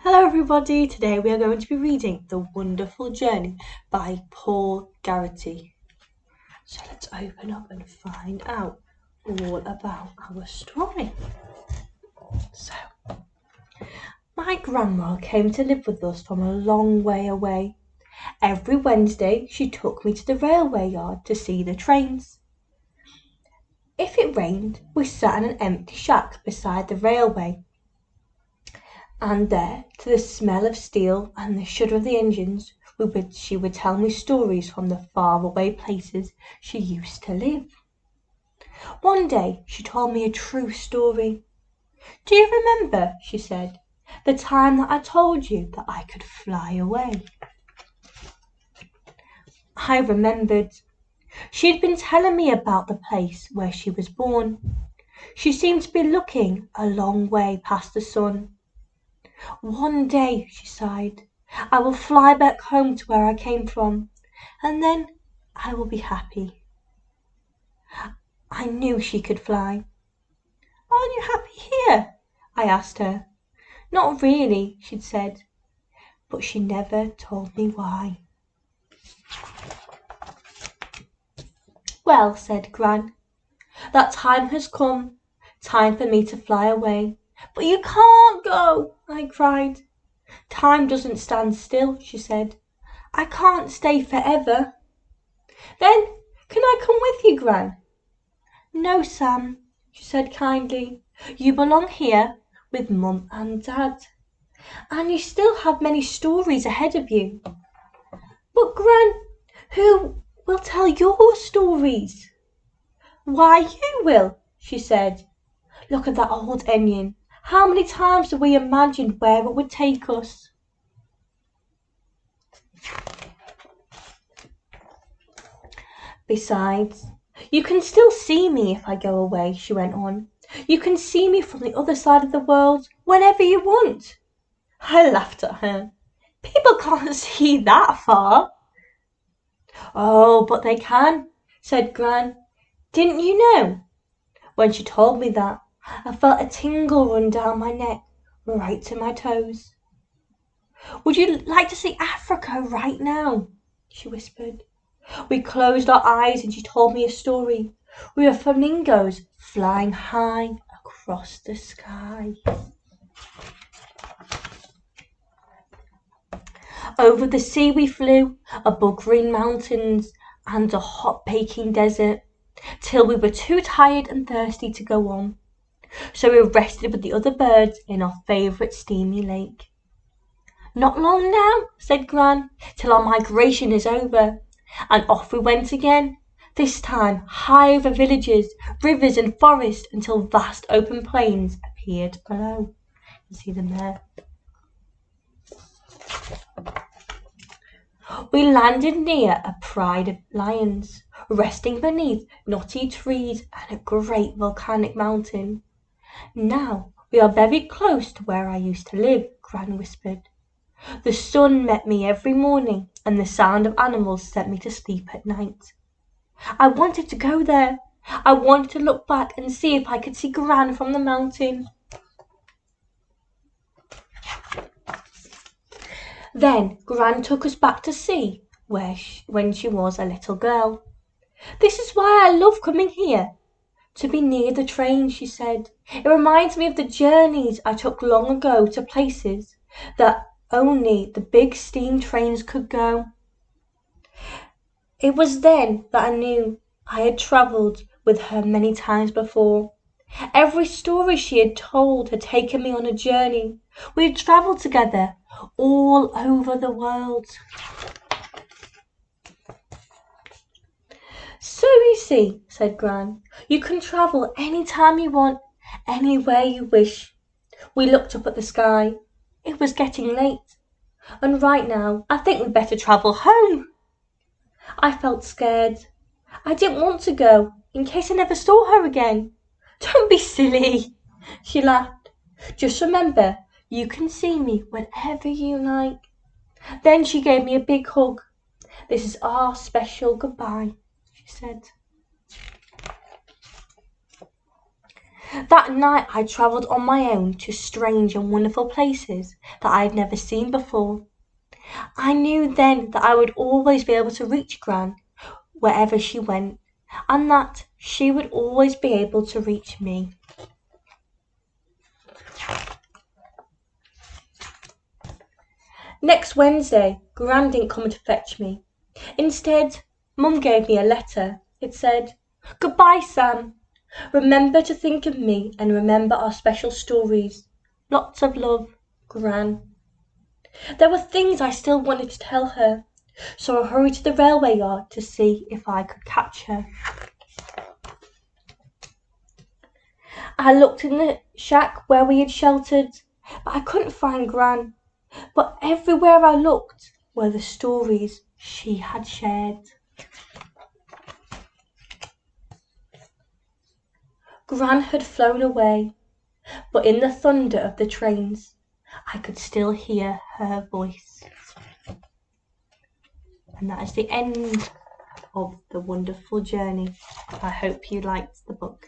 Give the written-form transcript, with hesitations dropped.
Hello everybody, today we are going to be reading The Wonderful Journey by Paul Garrity. So let's open up and find out all about our story. So, my grandma came to live with us from a long way away. Every Wednesday she took me to the railway yard to see the trains. If it rained, we sat in an empty shack beside the railway. And there, to the smell of steel and the shudder of the engines, she would tell me stories from the far-away places she used to live. One day she told me a true story. "Do you remember," she said, "the time that I told you that I could fly away?" I remembered. She'd been telling me about the place where she was born. She seemed to be looking a long way past the sun. "One day," she sighed, "I will fly back home to where I came from, and then I will be happy." I knew she could fly. "Aren't you happy here?" I asked her. "Not really," she'd said, but she never told me why. "Well," said Gran, "that time has come, time for me to fly away." "But you can't go," I cried. "Time doesn't stand still," she said. "I can't stay forever." "Then can I come with you, Gran?" "No, Sam," she said kindly. "You belong here with Mum and Dad, and you still have many stories ahead of you." "But Gran, who will tell your stories?" "Why, you will," she said. "Look at that old onion. How many times have we imagined where it would take us?" "Besides, you can still see me if I go away," she went on. "You can see me from the other side of the world whenever you want." I laughed at her. "People can't see that far." "Oh, but they can," said Gran. "Didn't you know?" When she told me that, I felt a tingle run down my neck, right to my toes. "Would you like to see Africa right now?" she whispered. We closed our eyes and she told me a story. We were flamingos flying high across the sky. Over the sea we flew, above green mountains and a hot baking desert, till we were too tired and thirsty to go on. So we rested with the other birds in our favourite steamy lake. "Not long now," said Gran, "till our migration is over." And off we went again, this time high over villages, rivers and forests, until vast open plains appeared below. You see them there. We landed near a pride of lions, resting beneath knotty trees and a great volcanic mountain. "Now we are very close to where I used to live," Gran whispered. "The sun met me every morning, and the sound of animals sent me to sleep at night." I wanted to go there. I wanted to look back and see if I could see Gran from the mountain. Then Gran took us back to sea when she was a little girl. "This is why I love coming here, to be near the trains," she said. "It reminds me of the journeys I took long ago to places that only the big steam trains could go." It was then that I knew I had travelled with her many times before. Every story she had told had taken me on a journey. We had travelled together all over the world. "So you see," said Gran, "you can travel any time you want, anywhere you wish." We looked up at the sky. It was getting late, and right now I think we'd better travel home. I felt scared. I didn't want to go, in case I never saw her again. "Don't be silly," she laughed. "Just remember, you can see me whenever you like." Then she gave me a big hug. "This is our special goodbye," she said. That night I travelled on my own to strange and wonderful places that I had never seen before. I knew then that I would always be able to reach Gran wherever she went, and that she would always be able to reach me. Next Wednesday, Gran didn't come to fetch me. Instead, Mum gave me a letter. It said, "Goodbye, Sam. Remember to think of me and remember our special stories. Lots of love, Gran." There were things I still wanted to tell her, so I hurried to the railway yard to see if I could catch her. I looked in the shack where we had sheltered, but I couldn't find Gran. But everywhere I looked were the stories she had shared. Gran had flown away, but in the thunder of the trains, I could still hear her voice. And that is the end of The Wonderful Journey. I hope you liked the book.